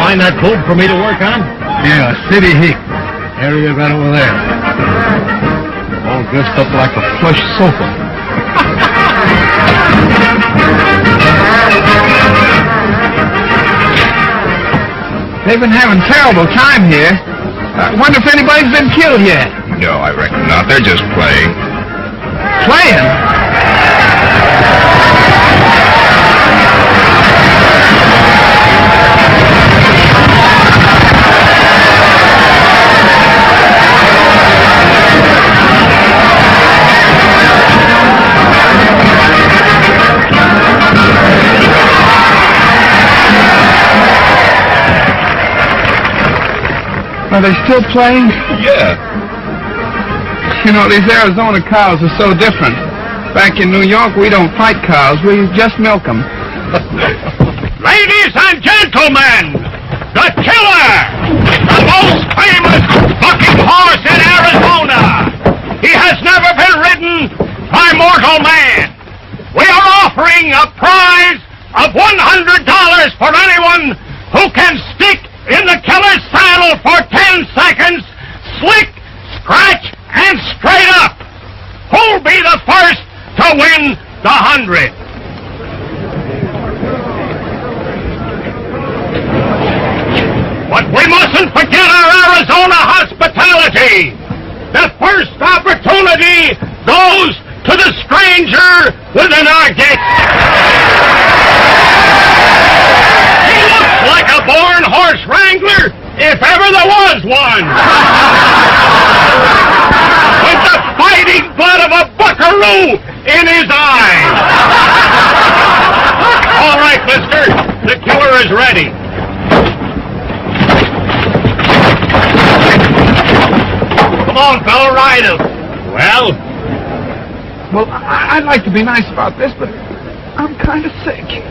find that colt for me to work on? Yeah, City Heat. Area right over there. All dressed up like a plush sofa. They've been having terrible time here. I wonder if anybody's been killed yet. No, I reckon not. They're just playing. Playing? Are they still playing? Yeah. You know, these Arizona cows are so different. Back in New York, we don't fight cows. We just milk them. Ladies and gentlemen, the killer! The most famous bucking horse in Arizona! He has never been ridden by mortal man! We are offering a prize of $100 for anyone who can stick in the killer's saddle for 10 seconds, slick, scratch, and straight up. Who'll be the first to win the 100? But we mustn't forget our Arizona hospitality. The first opportunity goes to the stranger within our gates. He looks like a born horse wrangler, if ever there was one. With the fighting blood of a buckaroo in his eyes. All right, mister, the killer is ready. Come on, fella, ride him. Well, I'd like to be nice about this, but I'm kind of sick.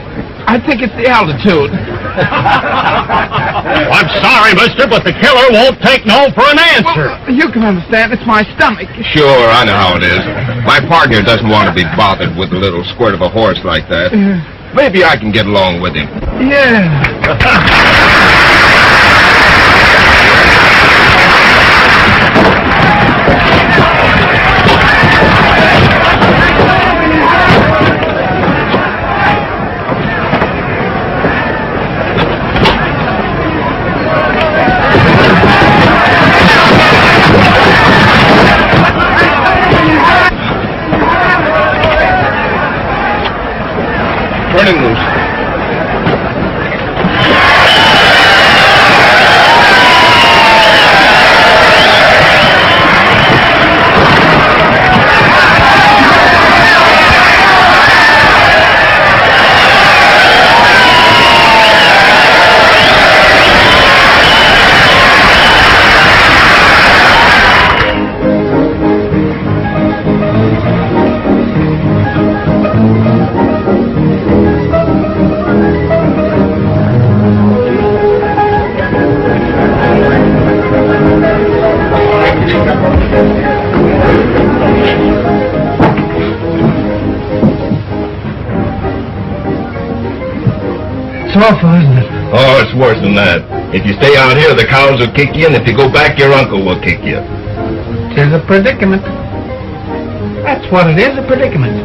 I think it's the altitude. I'm sorry, mister, but the killer won't take no for an answer. Well, you can understand. It's my stomach. Sure, I know how it is. My partner doesn't want to be bothered with a little squirt of a horse like that. Maybe I can get along with him. Yeah. Turning loose. It's awful, isn't it? Oh, it's worse than that. If you stay out here, the cows will kick you, and if you go back, your uncle will kick you. Tis a predicament. That's what it is, a predicament.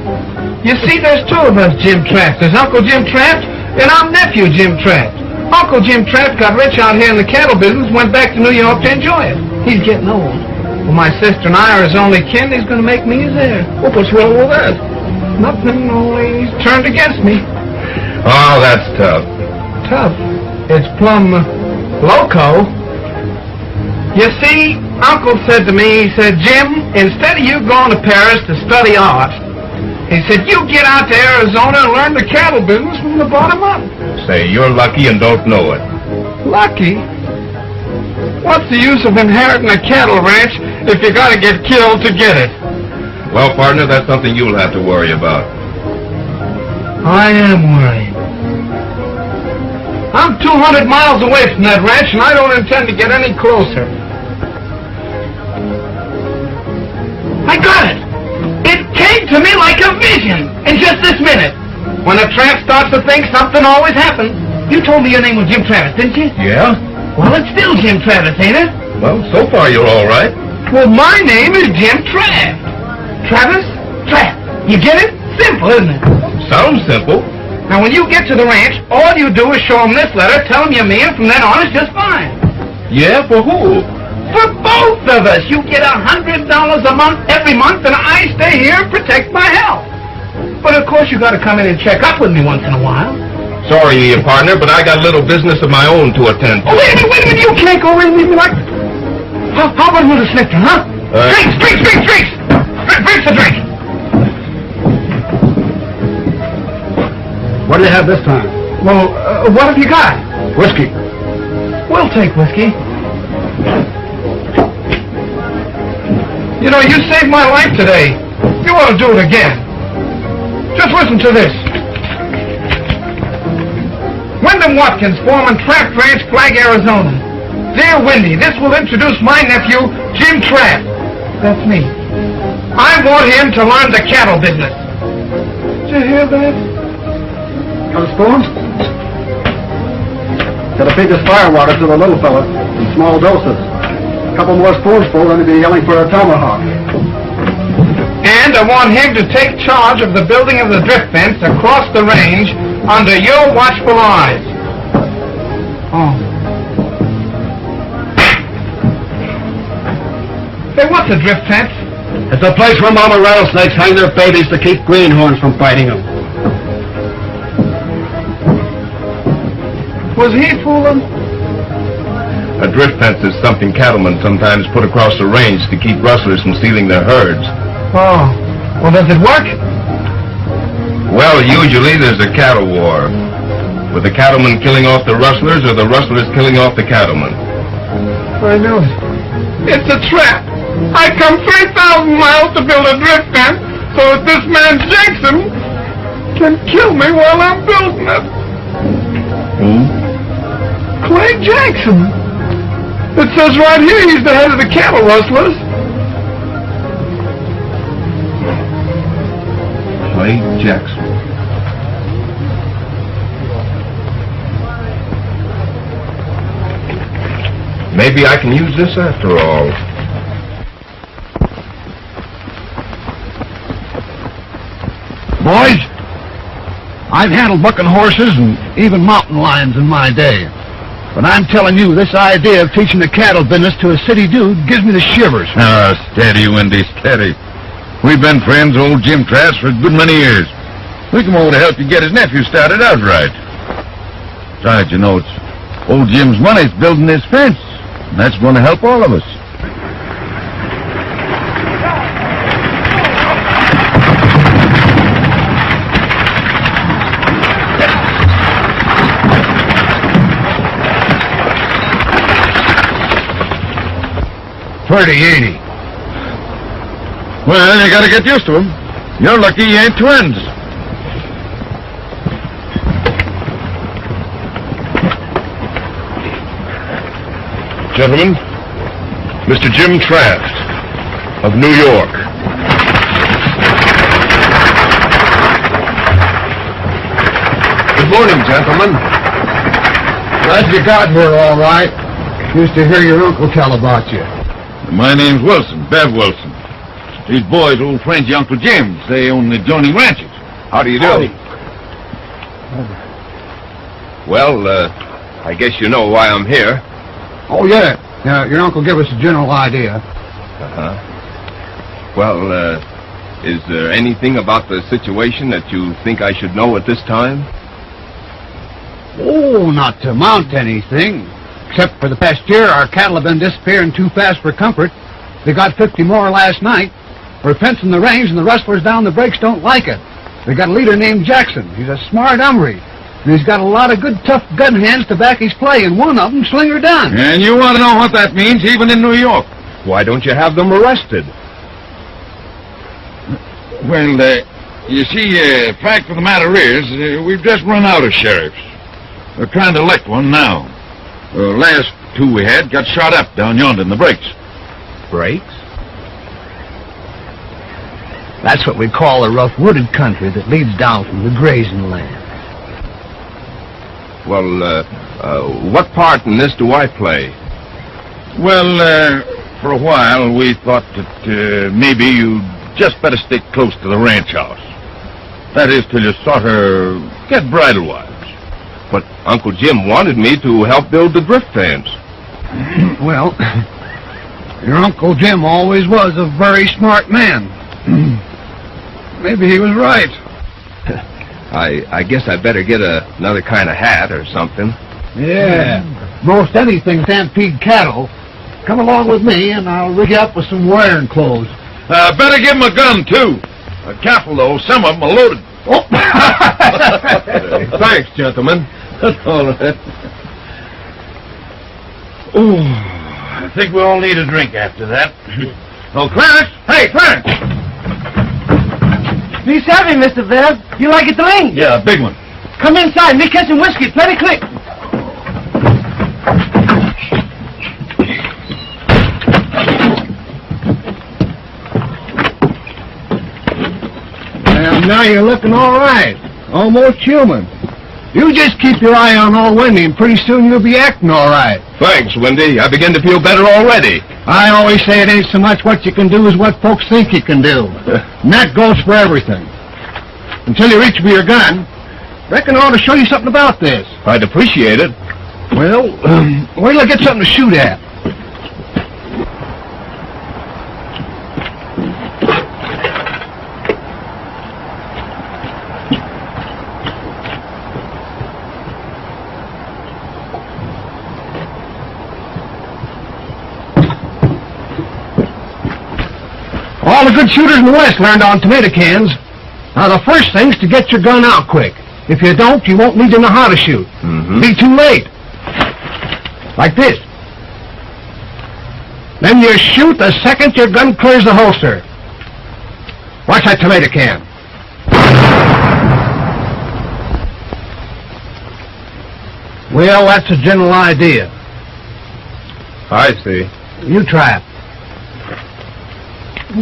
You see, there's two of us Jim Trapp. There's Uncle Jim Trapp, and I'm nephew Jim Trapp. Uncle Jim Trapp got rich out here in the cattle business, went back to New York to enjoy it. He's getting old. Well, my sister and I are his only kin. He's going to make me his heir. Well, what's wrong with that? Nothing, only he's turned against me. Oh, that's tough. Tough. It's plumb loco. You see, Uncle said to me, he said, Jim, instead of you going to Paris to study art, he said, you get out to Arizona and learn the cattle business from the bottom up. Say, you're lucky and don't know it. Lucky? What's the use of inheriting a cattle ranch if you gotta get killed to get it? Well, partner, that's something you'll have to worry about. I am worried. I'm 200 miles away from that ranch, and I don't intend to get any closer. I got it! It came to me like a vision in just this minute. When a tramp starts to think, something always happens. You told me your name was Jim Travis, didn't you? Yeah? Well, it's still Jim Travis, ain't it? Well, so far you're all right. Well, my name is Jim Travis. Travis? Trav. You get it? Simple, isn't it? Sounds simple. Now, when you get to the ranch, all you do is show them this letter, tell them you're me, and from then on it's just fine. Yeah, for who? For both of us. You get $100 a month every month, and I stay here and protect my health. But, of course, you got to come in and check up with me once in a while. Sorry, partner, but I got a little business of my own to attend to. Oh, wait a minute. You can't go in and leave me like... How about a little snifter, huh? Drinks! Drinks a drink! What do you have this time? Well, what have you got? Whiskey. We'll take whiskey. You know, you saved my life today. You ought to do it again. Just listen to this. Wyndham Watkins, foreman, Trapp Ranch, Flag, Arizona. Dear Wendy, this will introduce my nephew, Jim Trapp. That's me. I want him to learn the cattle business. Did you hear that? Got a spoon? Gotta feed this firewater to the little fella in small doses. A couple more spoonfuls and he'll be yelling for a tomahawk. And I want him to take charge of the building of the drift fence across the range under your watchful eyes. Oh. Say, what's a drift fence? It's a place where mama rattlesnakes hang their babies to keep greenhorns from biting them. Was he fooling? A drift fence is something cattlemen sometimes put across the range to keep rustlers from stealing their herds. Oh. Well, does it work? Well, usually there's a cattle war, with the cattlemen killing off the rustlers or the rustlers killing off the cattlemen. I knew it. It's a trap. I come 3,000 miles to build a drift fence so that this man Jackson can kill me while I'm building it. Who? Clay Jackson. It says right here he's the head of the cattle rustlers. Clay Jackson. Maybe I can use this after all. Boys, I've handled bucking horses and even mountain lions in my day. But I'm telling you, this idea of teaching the cattle business to a city dude gives me the shivers. Steady, Wendy, steady. We've been friends, old Jim Travis, for a good many years. We come over to help you get his nephew started out right. Besides, you know, it's old Jim's money's building this fence, and that's going to help all of us. Pretty, ain't he? Well, you gotta get used to him. You're lucky you ain't twins. Gentlemen, Mr. Jim Trapp of New York. Good morning, gentlemen. Glad you got here all right. Used to hear your uncle tell about you. My name's Wilson, Bev Wilson. These boys, old friends, your Uncle Jim's. They own the adjoining ranches. How do you do? Well, I guess you know why I'm here. Oh, yeah. Your uncle gave us a general idea. Uh-huh. Well, is there anything about the situation that you think I should know at this time? Oh, not to amount to anything. Except for the past year, our cattle have been disappearing too fast for comfort. They got 50 more last night. We're fencing the range, and the rustlers down the breaks don't like it. They got a leader named Jackson. He's a smart hombre. And he's got a lot of good, tough gun hands to back his play, and one of them, Slinger Dunn. And you want to know what that means, even in New York? Why don't you have them arrested? Well, you see, fact of the matter is, we've just run out of sheriffs. We're trying to elect one now. The last two we had got shot up down yonder in the breaks. Breaks? That's what we call a rough wooded country that leads down from the grazing land. Well, what part in this do I play? Well, for a while, we thought that maybe you'd just better stick close to the ranch house. That is, till you sort of get bridle wise. But Uncle Jim wanted me to help build the drift fence. Well, your Uncle Jim always was a very smart man. Maybe he was right. I guess I'd better get another kind of hat or something. Yeah. Most anything stampede cattle. Come along with me, and I'll rig you up with some wearing clothes. Better give him a gun, too. Careful, though. Some of them are loaded. Oh. Thanks, gentlemen. That's all right. Ooh, I think we all need a drink after that. Oh, Clarence! Hey, Clarence! Please have me, Mr. Bev. You like it to lean? Yeah, a big one. Come inside. Me catch some whiskey. Plenty quick. And now you're looking all right. Almost human. You just keep your eye on old Wendy, and pretty soon you'll be acting all right. Thanks, Wendy. I begin to feel better already. I always say it ain't so much what you can do as what folks think you can do. And that goes for everything. Until you reach for your gun, reckon I ought to show you something about this. I'd appreciate it. Well, wait till I get something to shoot at. All the good shooters in the West learned on tomato cans. Now, the first thing's to get your gun out quick. If you don't, you won't need to know how to shoot. Be too late. Like this. Then you shoot the second your gun clears the holster. Watch that tomato can. Well, that's a general idea. I see. You try it.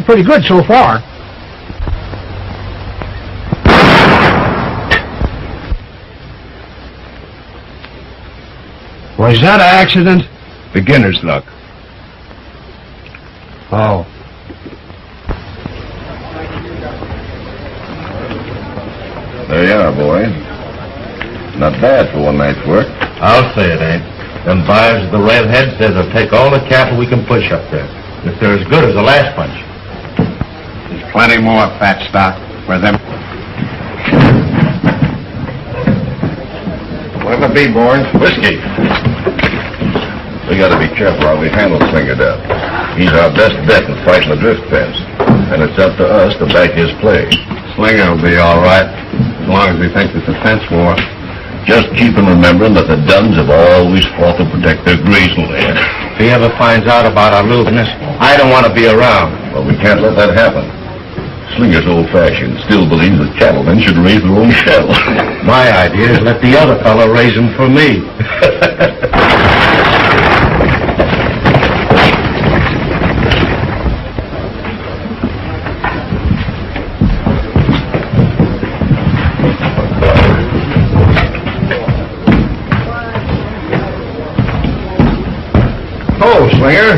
Pretty good so far. Was that an accident? Beginner's luck. Oh. There you are, boy. Not bad for one night's work. I'll say it ain't. Them buyers of the redhead says they'll take all the cattle we can push up there, if they're as good as the last bunch. There's plenty more fat stock for them. What'll it be, boys? Whiskey. We gotta be careful how we handle Slinger Death. He's our best bet in fighting the drift fence, and it's up to us to back his play. Slinger will be all right, as long as he thinks it's a fence war. Just keep on remembering that the Duns have always fought to protect their grazing land. If he ever finds out about our losing, I don't want to be around. Well, we can't let that happen. Slinger's old-fashioned, still believes that cattlemen should raise their own cattle. My idea is let the other fellow raise them for me. Oh, Slinger.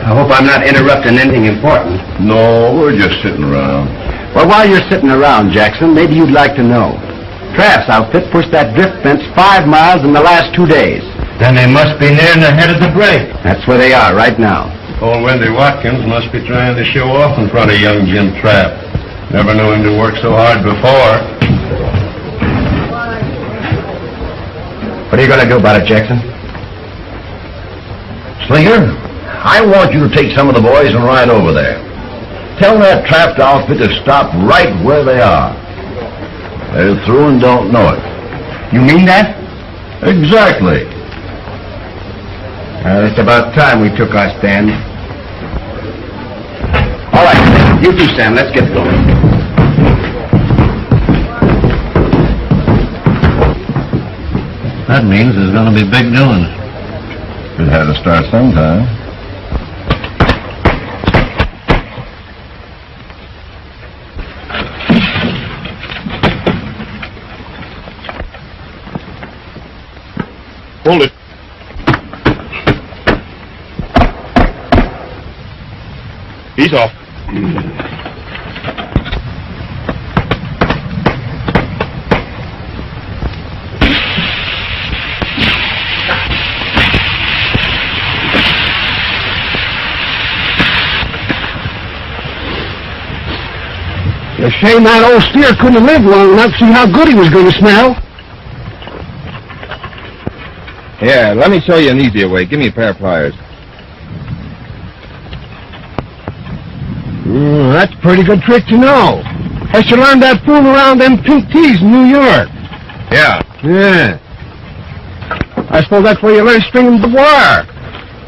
I hope I'm not interrupting anything important. No, we're just sitting around. Well, while you're sitting around, Jackson, maybe you'd like to know. Traff's outfit pushed that drift fence 5 miles in the last 2 days. Then they must be nearing the head of the break. That's where they are right now. Old Wendy Watkins must be trying to show off in front of young Jim Trapp. Never knew him to work so hard before. What are you going to do about it, Jackson? Slinger, I want you to take some of the boys and ride over there. Tell that trapped outfit to stop right where they are. They're through and don't know it. You mean that? Exactly. It's about time we took our stand. All right, you two, Sam, let's get going. That means there's going to be big doings. It had to start sometime. He's off. A shame that old steer couldn't have lived long enough to see how good he was going to smell. Yeah, let me show you an easier way. Give me a pair of pliers. That's a pretty good trick to know. Has you learned that fool around them pink tees in New York? Yeah. Yeah. I suppose that's where you learned stringing the wire.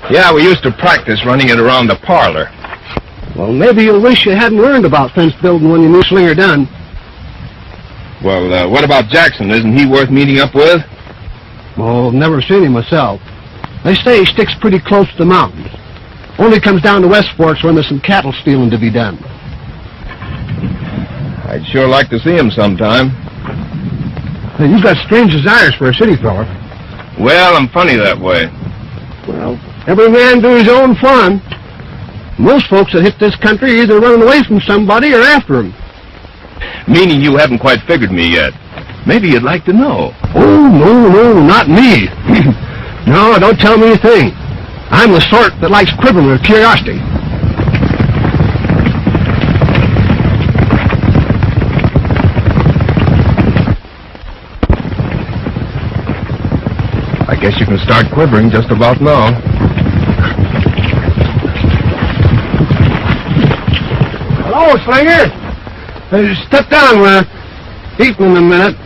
Yeah, we used to practice running it around the parlor. Well, maybe you'll wish you hadn't learned about fence building when you knew Slinger done. Well, what about Jackson? Isn't he worth meeting up with? Well, never seen him myself. They say he sticks pretty close to the mountains. Only comes down to West Forks when there's some cattle stealing to be done. I'd sure like to see him sometime. Hey, you've got strange desires for a city fella. Well, I'm funny that way. Well, every man do his own fun. Most folks that hit this country are either running away from somebody or after him. Meaning you haven't quite figured me yet. Maybe you'd like to know. Oh, no, not me. No, don't tell me a thing. I'm the sort that likes quivering with curiosity. I guess you can start quivering just about now. Hello, Slinger. Step down. We're eating in a minute.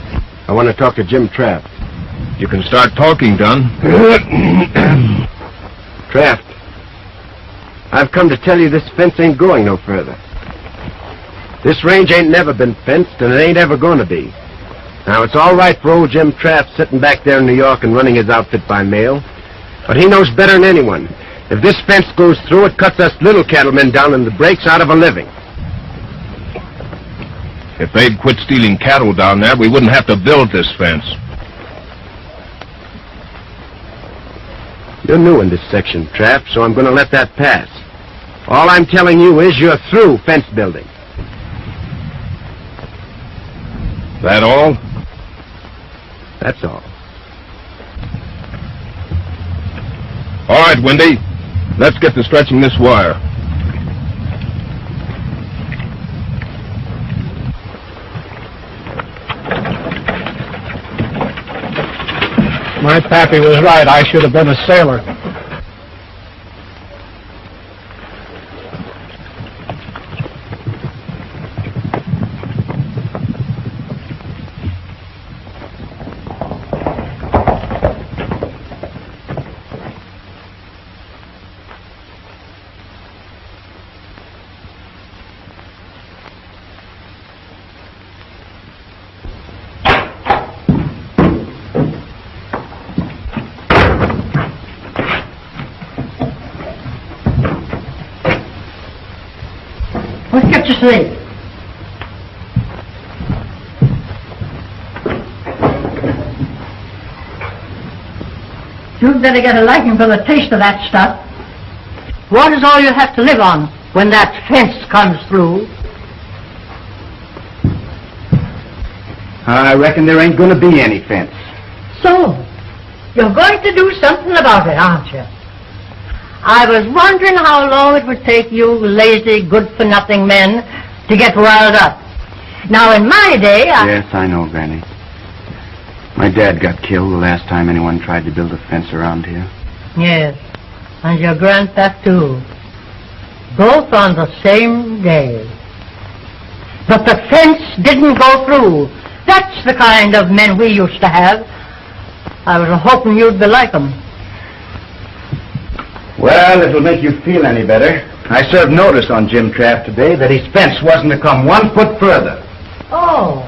I want to talk to Jim Traft. You can start talking, Dunn. Traft, I've come to tell you this fence ain't going no further. This range ain't never been fenced, and it ain't ever going to be. Now, it's all right for old Jim Traft sitting back there in New York and running his outfit by mail, but he knows better than anyone. If this fence goes through, it cuts us little cattlemen down in the breaks out of a living. If they'd quit stealing cattle down there, we wouldn't have to build this fence. You're new in this section, Traft, so I'm going to let that pass. All I'm telling you is you're through fence building. That all? That's all. All right, Wendy. Let's get to stretching this wire. My pappy was right. I should have been a sailor. Let's get to sleep. You'd better get a liking for the taste of that stuff. What is all you have to live on when that fence comes through? I reckon there ain't going to be any fence. So, you're going to do something about it, aren't you? I was wondering how long it would take you lazy, good-for-nothing men to get riled up. Now, in my day, Yes, I know, Granny. My dad got killed the last time anyone tried to build a fence around here. Yes, and your grandpa, too. Both on the same day. But the fence didn't go through. That's the kind of men we used to have. I was hoping you'd be like them. Well, it'll make you feel any better. I served notice on Jim Traft today that his fence wasn't to come 1 foot further. Oh,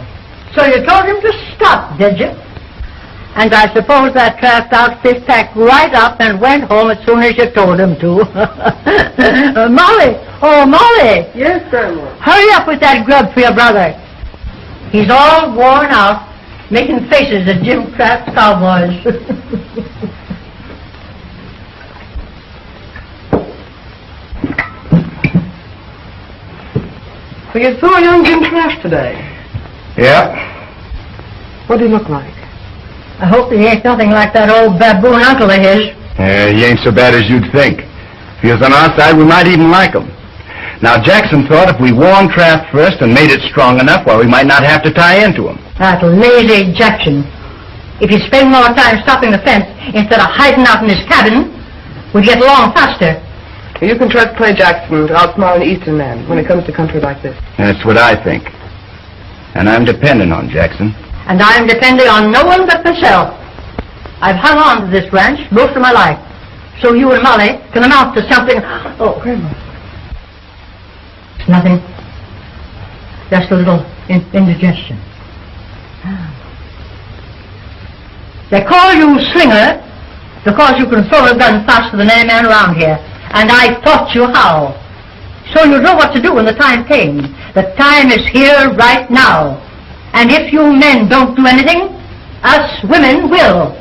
so you told him to stop, did you? And I suppose that Traft outfit packed right up and went home as soon as you told him to. Molly! Oh, Molly! Yes, Grandma. Hurry up with that grub for your brother. He's all worn out, making faces at Jim Traft's cowboys. We saw young Jim Trask today. Yeah. What did he look like? I hope he ain't nothing like that old baboon uncle of his. He ain't so bad as you'd think. If he was on our side, we might even like him. Now, Jackson thought if we warned Kraft first and made it strong enough, well, we might not have to tie into him. That lazy Jackson. If he'd spend more time stopping the fence instead of hiding out in his cabin, we'd get along faster. You can trust Clay Jackson to outsmart an Eastern man when it comes to country like this. That's what I think. And I'm depending on Jackson. And I'm depending on no one but myself. I've hung on to this ranch most of my life, so you and Molly can amount to something. Oh, Grandma. It's nothing. Just a little indigestion. They call you Slinger because you can throw a gun faster than any man around here. And I taught you how. So you know what to do when the time came. The time is here right now. And if you men don't do anything, us women will.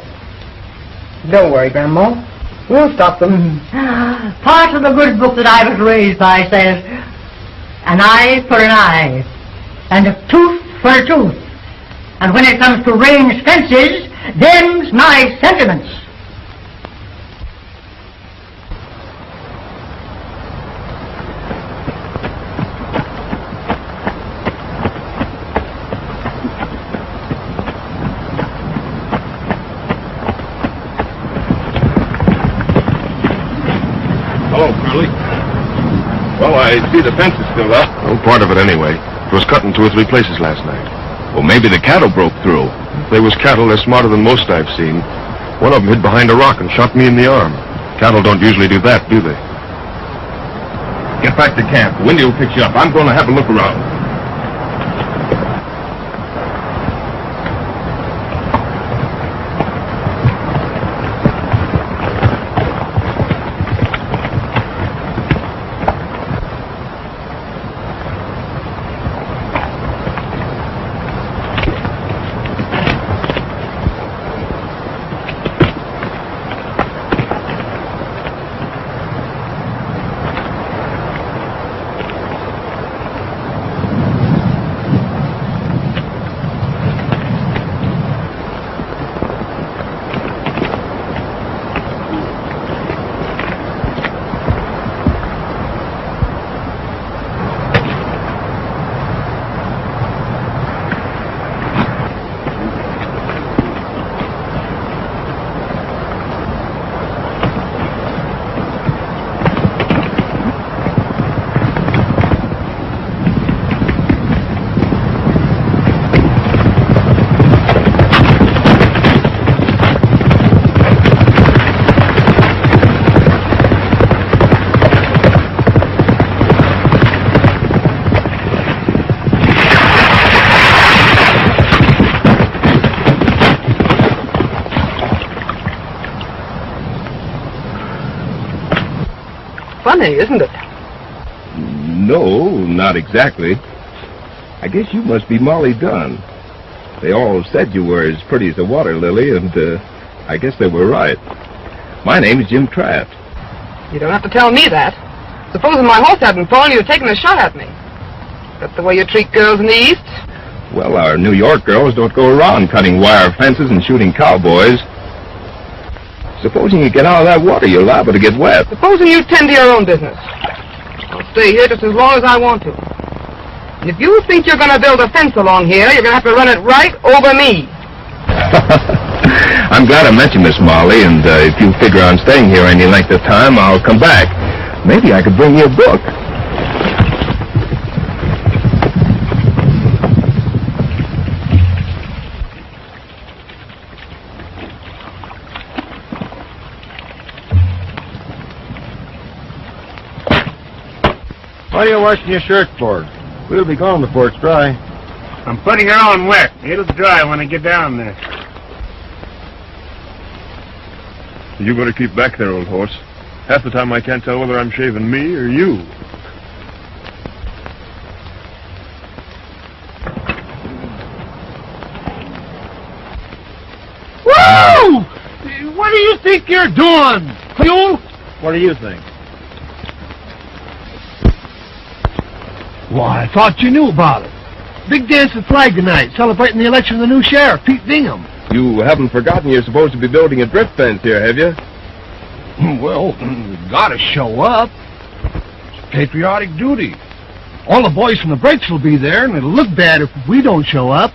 Don't worry, Grandma. We'll stop them. Part of the good book that I was raised by says, an eye for an eye, and a tooth for a tooth. And when it comes to range fences, them's my sentiments. Hello, Curly. Well, I see the fence is still up. Well, part of it anyway. It was cut in 2 or 3 places last night. Well, maybe the cattle broke through. If they was cattle, they're smarter than most I've seen. One of them hid behind a rock and shot me in the arm. Cattle don't usually do that, do they? Get back to camp. Windy will pick you up. I'm going to have a look around. Funny, isn't it? No, not exactly. I guess you must be Molly Dunn. They all said you were as pretty as a water lily, and I guess they were right. My name is Jim Trask. You don't have to tell me that. Supposing my horse hadn't fallen, you'd have taken a shot at me. That's the way you treat girls in the East? Well, our New York girls don't go around cutting wire fences and shooting cowboys. Supposing you get out of that water, you're liable to get wet. Supposing you tend to your own business. I'll stay here just as long as I want to. And if you think you're going to build a fence along here, you're going to have to run it right over me. I'm glad I mentioned this, Molly, and if you figure on staying here any length of time, I'll come back. Maybe I could bring you a book. What are you washing your shirt for? We'll be gone before it's dry. I'm putting her on wet. It'll dry when I get down there. You better keep back there, old horse. Half the time I can't tell whether I'm shaving me or you. Whoa! What do you think you're doing? You? What do you think? Why, I thought you knew about it. Big dance at Flag tonight, celebrating the election of the new sheriff, Pete Bingham. You haven't forgotten you're supposed to be building a drift fence here, have you? Well, we gotta show up. It's patriotic duty. All the boys from the breaks will be there, and it'll look bad if we don't show up.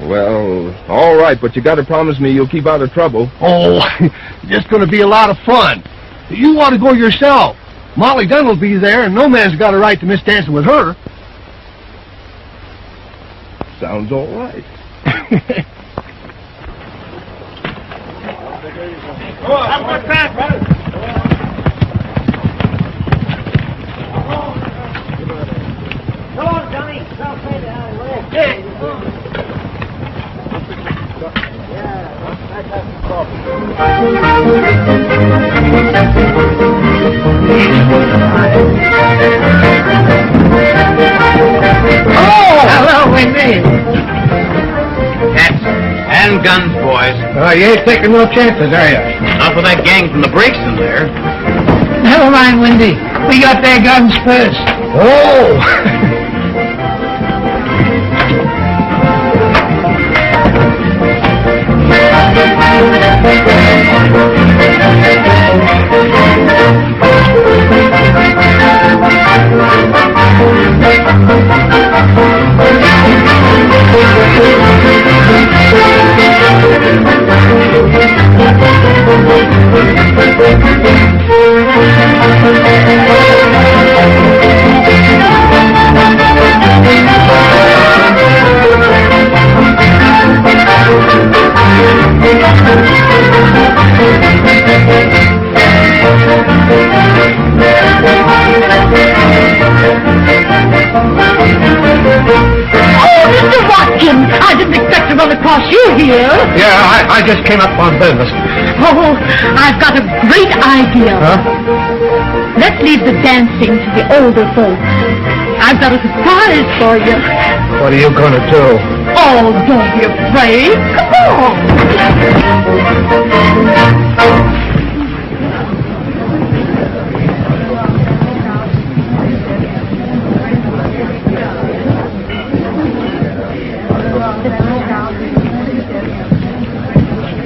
Well, all right, but you gotta promise me you'll keep out of trouble. Oh, just gonna be a lot of fun. You want to go yourself. Molly Dunn will be there, and no man's got a right to miss dancing with her. Sounds all right. Come on, Johnny. Hello, Wendy. That's handguns, boys. You ain't taking no chances, are you? Not with that gang from the breaks in there. Never mind, Wendy. We got their guns first. Oh! Yeah, I just came up on business. Oh, I've got a great idea. Huh? Let's leave the dancing to the older folks. I've got a surprise for you. What are you going to do? Oh, don't be afraid. Come on.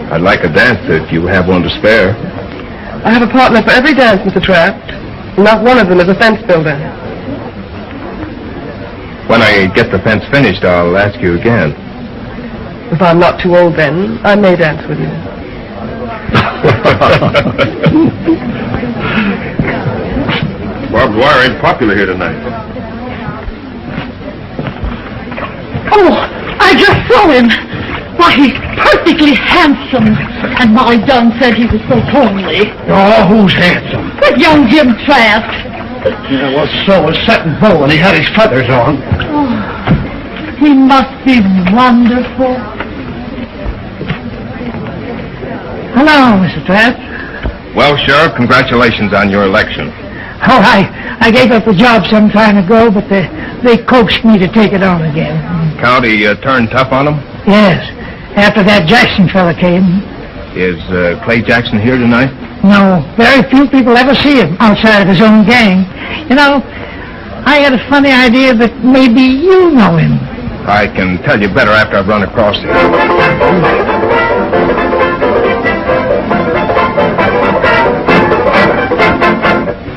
I'd like a dance if you have one to spare. I have a partner for every dance, Mr. Trapp. Not one of them is a fence builder. When I get the fence finished, I'll ask you again. If I'm not too old then, I may dance with you. Barbed wire ain't popular here tonight. Oh, I just saw him. Why, he's perfectly handsome. And Molly Dunn said he was so homely. Oh, who's handsome? That young Jim Trapp. Yeah, well, so was Setting Bull, and he had his feathers on. Oh, he must be wonderful. Hello, Mr. Trapp. Well, Sheriff, congratulations on your election. Oh, I gave up the job some time ago, but they coaxed me to take it on again. County turned tough on them? Yes, after that Jackson fella came. Is Clay Jackson here tonight? No, very few people ever see him outside of his own gang. You know, I had a funny idea that maybe you know him. I can tell you better after I've run across him.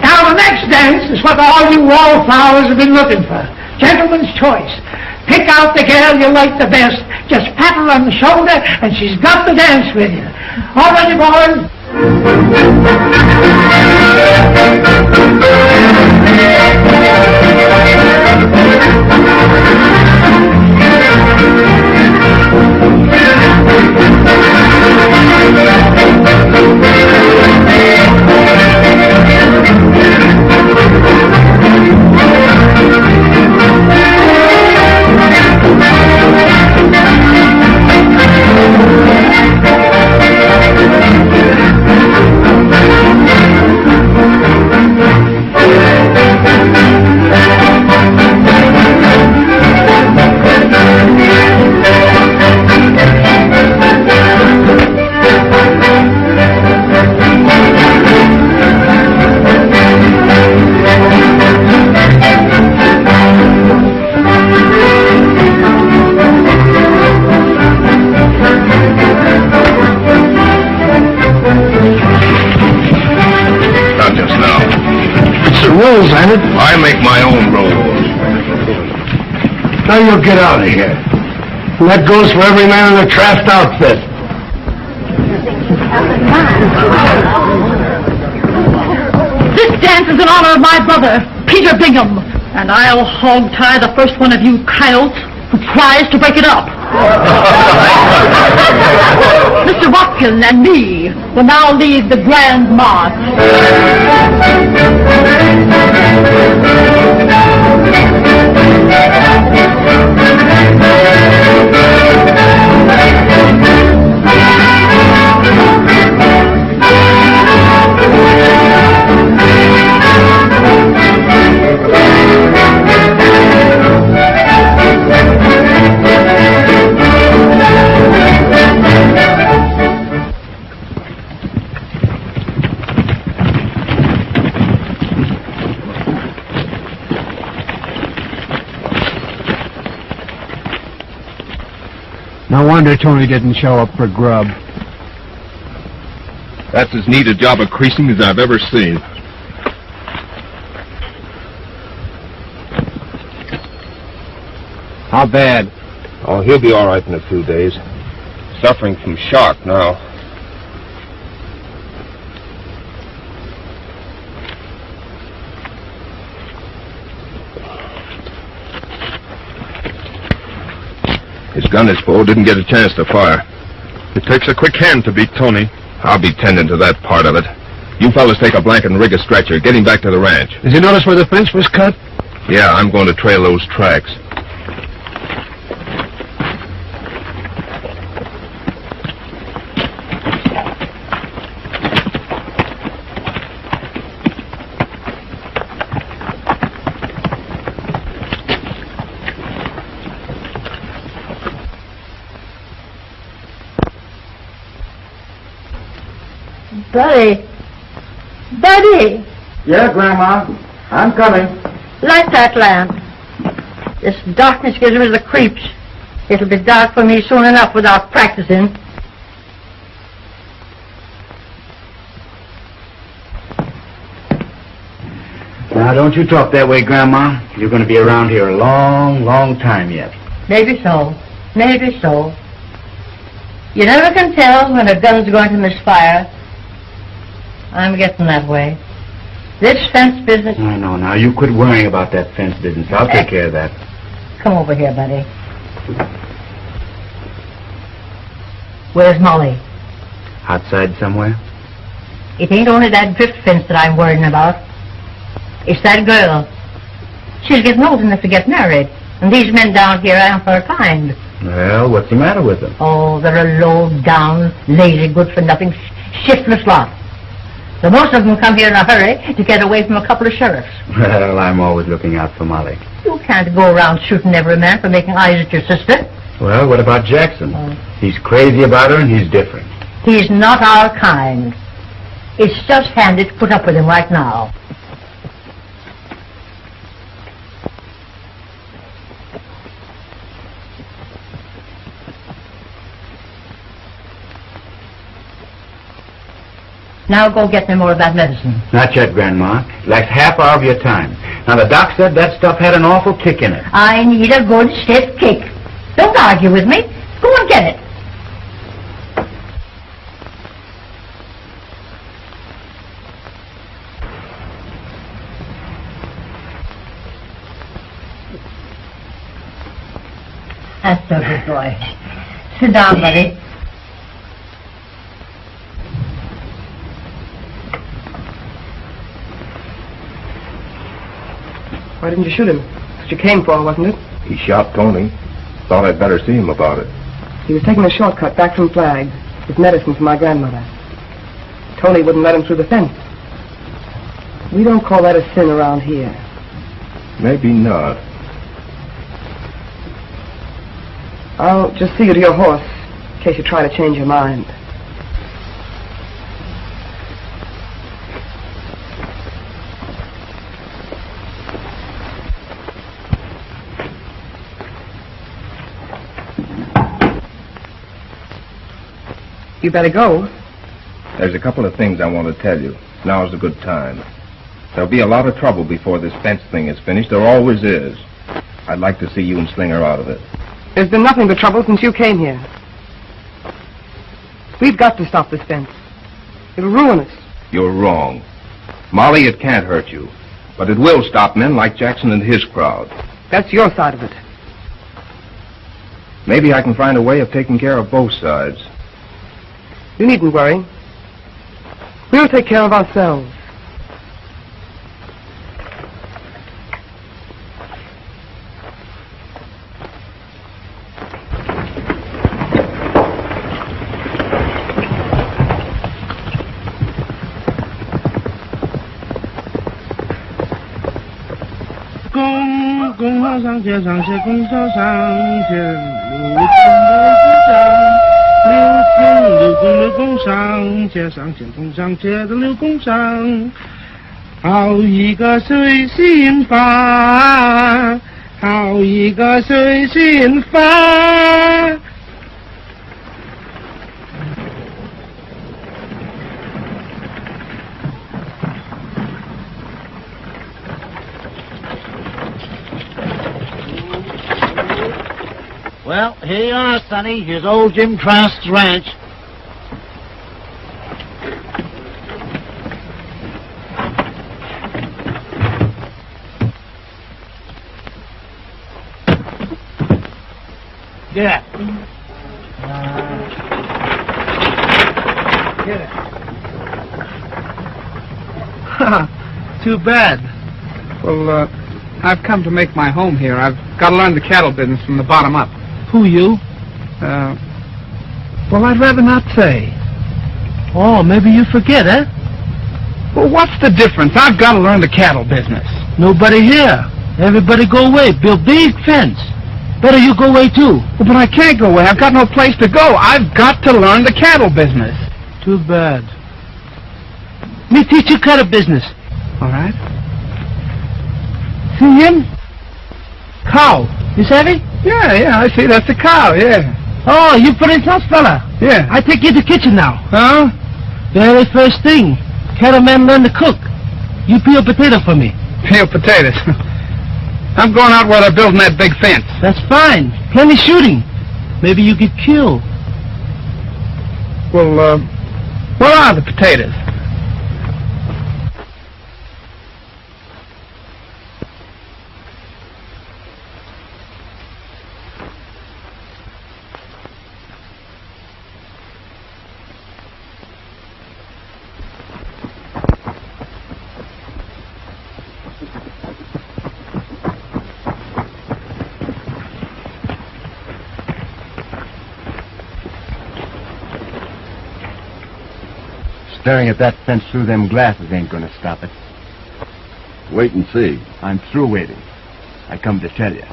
Now, the next dance is what all you wallflowers have been looking for. Gentleman's choice. Pick out the girl you like the best. Just pat her on the shoulder, and she's got to dance with you. All ready, boys? rules, ain't it? I make my own rules. Now you'll get out of here. And that goes for every man in the Traft outfit. This dance is in honor of my brother, Peter Bingham, and I'll hog-tie the first one of you coyotes who tries to break it up. Mr. Watkin and me will now lead the grand march. No wonder Tony didn't show up for grub. That's as neat a job of creasing as I've ever seen. How bad? Oh, he'll be all right in a few days. Suffering from shock now. His gun, his bow, didn't get a chance to fire. It takes a quick hand to beat Tony. I'll be tending to that part of it. You fellas take a blanket and rig a stretcher. Get him back to the ranch. Did you notice where the fence was cut? Yeah, I'm going to trail those tracks. Buddy. Buddy! Yeah, Grandma. I'm coming. Light that lamp. This darkness gives me the creeps. It'll be dark for me soon enough without practicing. Now, don't you talk that way, Grandma. You're going to be around here a long, long time yet. Maybe so. Maybe so. You never can tell when a gun's going to misfire. I'm getting that way. This fence business... I know. Now, you quit worrying about that fence business. I'll take care of that. Come over here, buddy. Where's Molly? Outside somewhere? It ain't only that drift fence that I'm worrying about. It's that girl. She's getting old enough to get married. And these men down here aren't her kind. Well, what's the matter with them? Oh, they're a low-down, lazy, good-for-nothing, shiftless lot. The most of them come here in a hurry to get away from a couple of sheriffs. Well, I'm always looking out for Molly. You can't go around shooting every man for making eyes at your sister. Well, what about Jackson? He's crazy about her and he's different. He's not our kind. It's just handy to put up with him right now. Now go get me more of that medicine. Not yet, Grandma. It lacks half hour of your time. Now, the doc said that stuff had an awful kick in it. I need a good stiff kick. Don't argue with me. Go and get it. That's a good boy. Sit down, buddy. Why didn't you shoot him? That's what you came for, wasn't it? He shot Tony. Thought I'd better see him about it. He was taking a shortcut back from Flag with medicine for my grandmother. Tony wouldn't let him through the fence. We don't call that a sin around here. Maybe not. I'll just see you to your horse, in case you try to change your mind. You better go. There's a couple of things I want to tell you. Now's a good time. There'll be a lot of trouble before this fence thing is finished. There always is. I'd like to see you and Slinger out of it. There's been nothing but trouble since you came here. We've got to stop this fence. It'll ruin us. You're wrong. Molly, it can't hurt you. But it will stop men like Jackson and his crowd. That's your side of it. Maybe I can find a way of taking care of both sides. You needn't worry. We'll take care of ourselves.好一个随心法，好一个随心法。Well, here you are, Sonny. Here's old Jim Trask's ranch. Get it. Get it. Too bad. Well, I've come to make my home here. I've got to learn the cattle business from the bottom up. Who, you? Well, I'd rather not say. Oh, maybe you forget, eh? Well, what's the difference? I've got to learn the cattle business. Nobody here. Everybody go away. Build big fence. Better you go away, too. Well, but I can't go away. I've got no place to go. I've got to learn the cattle business. Too bad. Me teach you cattle business. All right. See him? Cow. You savvy? Yeah, I see. That's the cow, yeah. Oh, you Prince House fella. Yeah. I take you to the kitchen now. Huh? Very first thing. Cattleman learn to cook. You peel potato for me. Peel potatoes. I'm going out where they're building that big fence. That's fine. Plenty shooting. Maybe you get killed. Well, where are the potatoes? Staring at that fence through them glasses ain't gonna stop it. Wait and see. I'm through waiting. I come to tell you.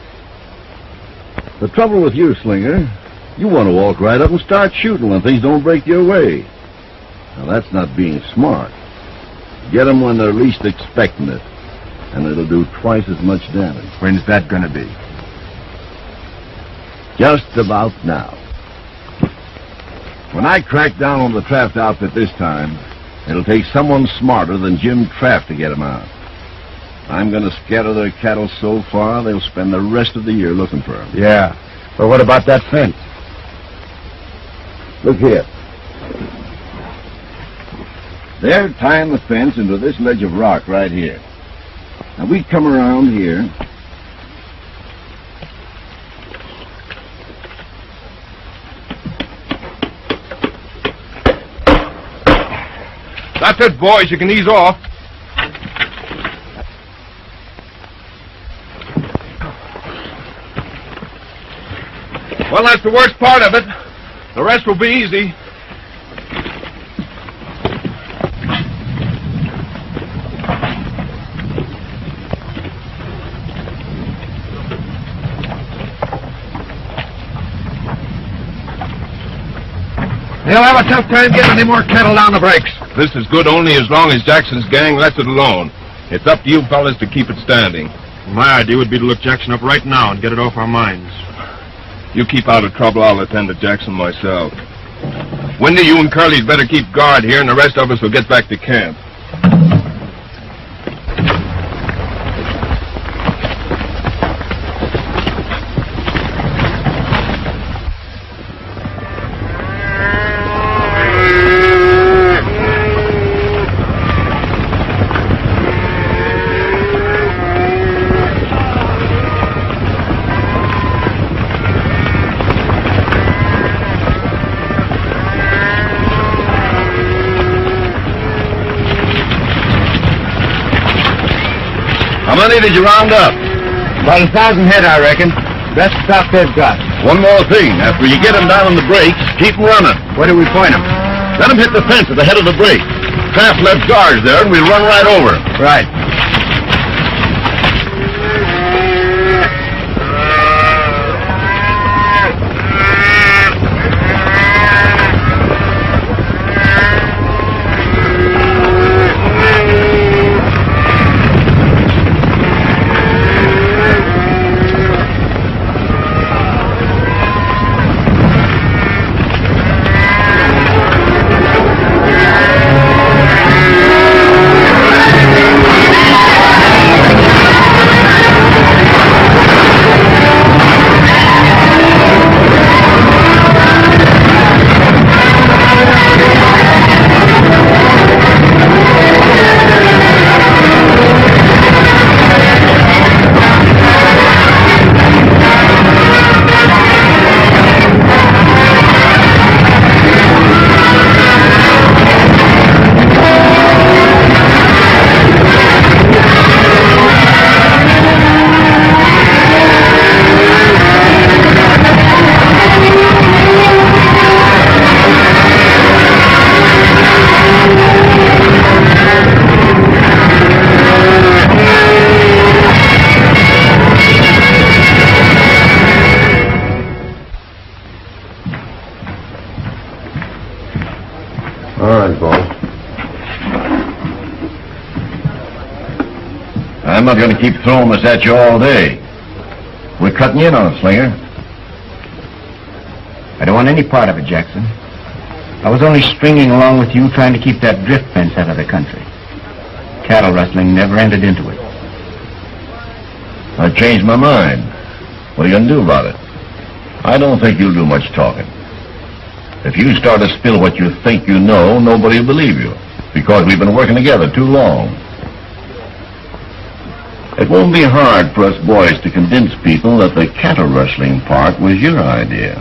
The trouble with you, Slinger, you want to walk right up and start shooting when things don't break your way. Now, that's not being smart. Get them when they're least expecting it, and it'll do twice as much damage. When's that gonna be? Just about now. When I crack down on the Traft outfit this time, it'll take someone smarter than Jim Traft to get them out. I'm going to scatter their cattle so far, they'll spend the rest of the year looking for them. Yeah, but what about that fence? Look here. They're tying the fence into this ledge of rock right here. Now, we come around here. That's it, boys. You can ease off. Well, that's the worst part of it. The rest will be easy. They'll have a tough time getting any more cattle down the breaks. This is good only as long as Jackson's gang lets it alone. It's up to you fellas to keep it standing. My idea would be to look Jackson up right now and get it off our minds. You keep out of trouble, I'll attend to Jackson myself. Wendy, you and Curly'd better keep guard here, and the rest of us will get back to camp. How many did you round up? About 1,000 head, I reckon. Best stock they've got. One more thing. After you get them down on the brakes, keep them running. Where do we point them? Let them hit the fence at the head of the brake. Kraft left guards there, and we'll run right over. Right. All right, boss. I'm not going to keep throwing this at you all day. We're cutting in on it, Slinger. I don't want any part of it, Jackson. I was only stringing along with you trying to keep that drift fence out of the country. Cattle rustling never entered into it. I changed my mind. What are you going to do about it? I don't think you'll do much talking. If you start to spill what you think you know, nobody will believe you, because we've been working together too long. It won't be hard for us boys to convince people that the cattle rustling part was your idea.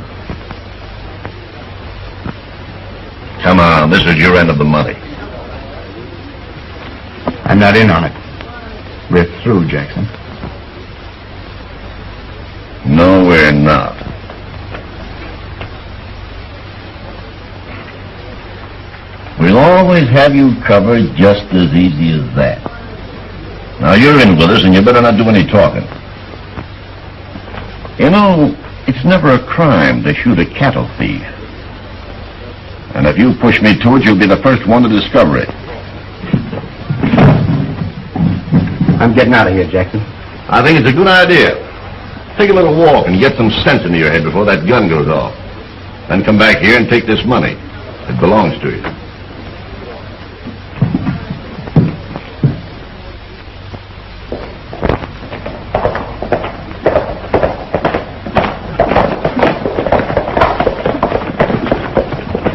Come on, this is your end of the money. I'm not in on it. We're through, Jackson. No, we're not. We'll always have you covered just as easy as that. Now, you're in with us, and you better not do any talking. You know, it's never a crime to shoot a cattle thief. And if you push me to it, you'll be the first one to discover it. I'm getting out of here, Jackson. I think it's a good idea. Take a little walk and get some sense into your head before that gun goes off. Then come back here and take this money. It belongs to you.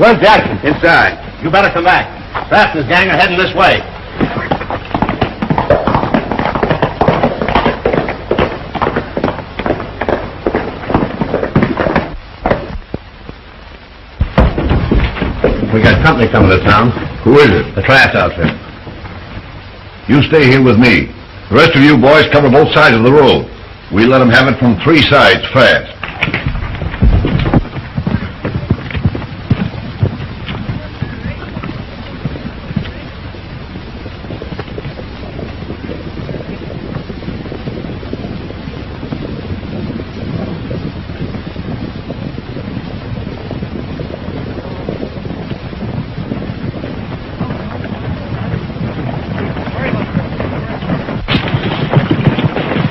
Where's Jackson? Inside. You better come back. Kraft and his gang are heading this way. We got company coming to town. Who is it? The Kraft outfit. You stay here with me. The rest of you boys cover both sides of the road. We let them have it from 3 sides fast.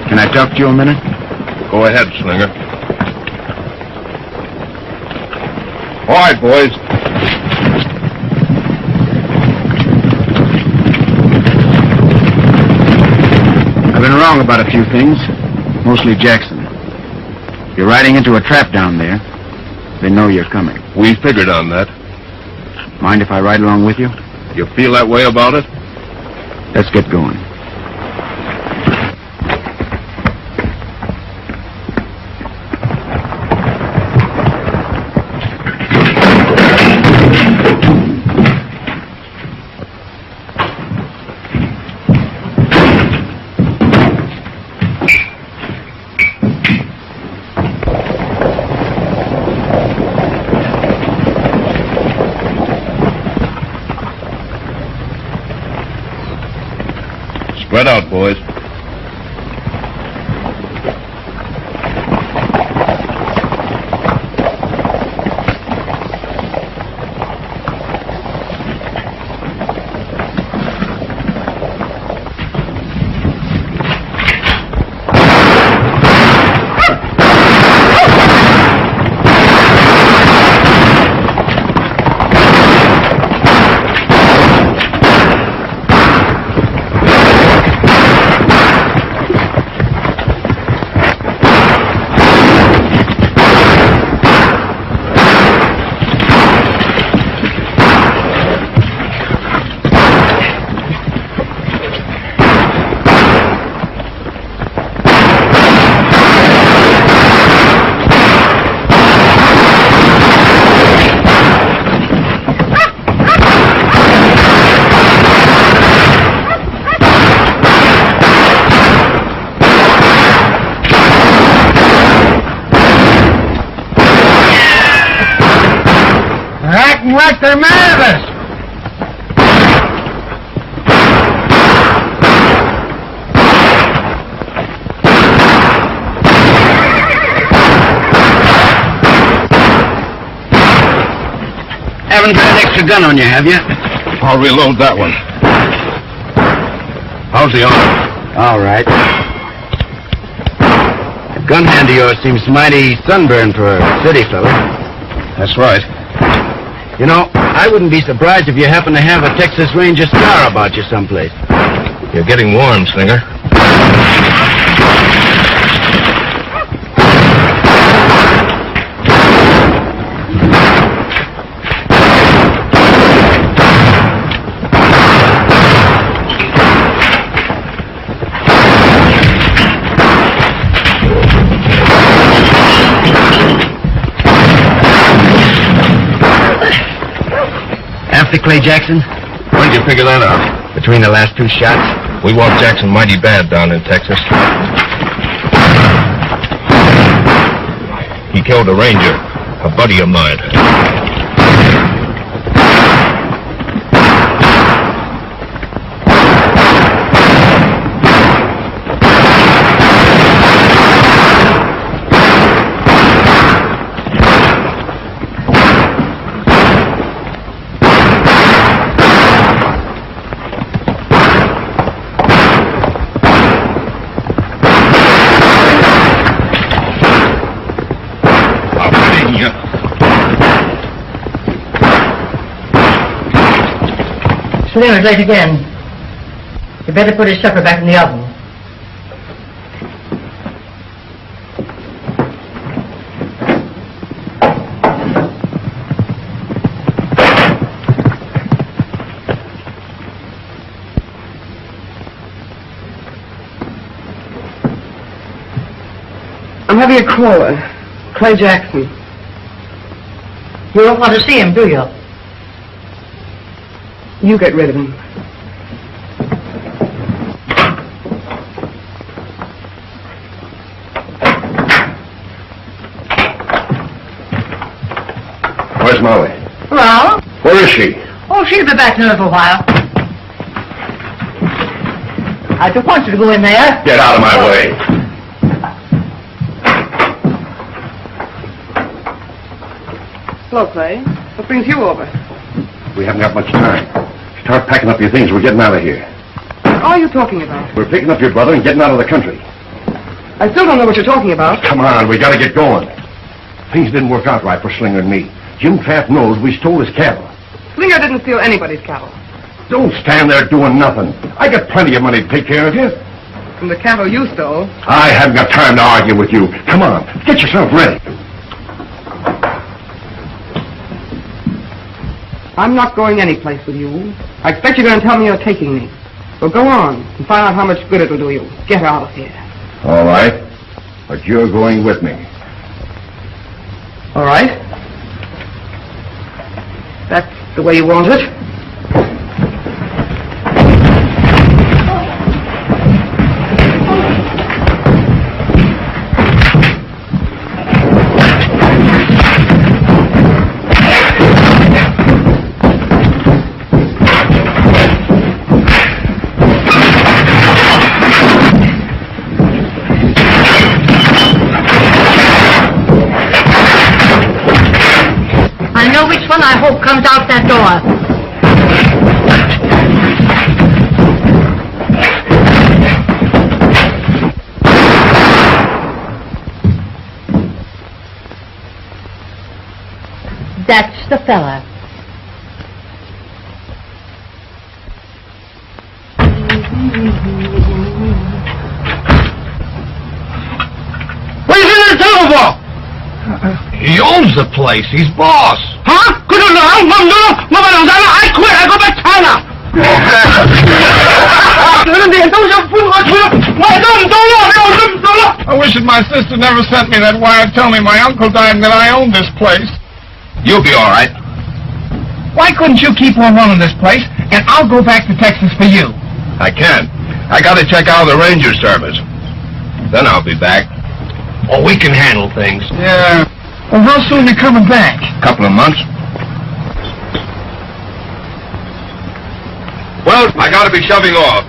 Can I talk to you a minute? Go ahead, Slinger. All right, boys. I've been wrong about a few things, mostly Jackson. You're riding into a trap down there. They know you're coming. We figured on that. Mind if I ride along with you? You feel that way about it? Let's get going. boys. Acting like they're mad at us. Haven't got an extra gun on you, have you? I'll reload that one. How's the arm? All right. The gun hand of yours seems mighty sunburned for a city fella. That's right. You know, I wouldn't be surprised if you happen to have a Texas Ranger scar about you someplace. You're getting warm, Slinger. After Clay Jackson? When did you figure that out? Between the last two shots. We want Jackson mighty bad down in Texas. He killed a ranger, a buddy of mine. Slinger's late again. You better put his supper back in the oven. I'm having a caller. Clay Jackson. You don't want to see him, do you? You get rid of him. Where's Molly? Well? Where is she? Oh, she'll be back in a little while. I don't want you to go in there. Get out of my way. Hello, Clay. What brings you over? We haven't got much time. Start packing up your things. We're getting out of here. What are you talking about? We're picking up your brother and getting out of the country. I still don't know what you're talking about. Come on, we gotta get going. Things didn't work out right for Slinger and me. Jim Trapp knows we stole his cattle. Slinger didn't steal anybody's cattle. Don't stand there doing nothing. I got plenty of money to take care of you. From the cattle you stole. I haven't got time to argue with you. Come on, get yourself ready. I'm not going anyplace with you. I expect you're going to tell me you're taking me. Well, go on and find out how much good it'll do you. Get out of here. All right, but you're going with me. All right. That's the way you want it. one, I hope, comes out that door. That's the fella. What are you sitting there talking for? He owns the place. He's boss. Huh? I quit. I go back to China. I wish that my sister never sent me that wire telling me my uncle died and that I own this place. You'll be all right. Why couldn't you keep on running this place, and I'll go back to Texas for you? I can't. I got to check out the ranger service. Then I'll be back. Oh, we can handle things. Yeah. Well, how soon are you coming back? Couple of months. Well, I got to be shoving off.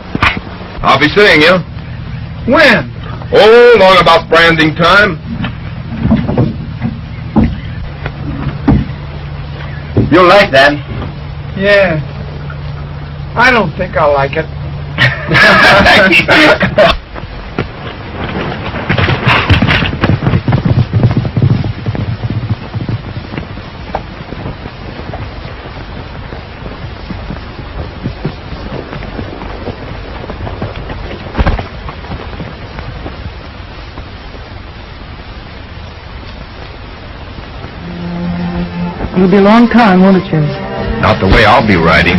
I'll be seeing you. When? Oh, long about branding time. You'll like that. Yeah. I don't think I'll like it. It'll be a long time, won't it, Jerry? Not the way I'll be riding.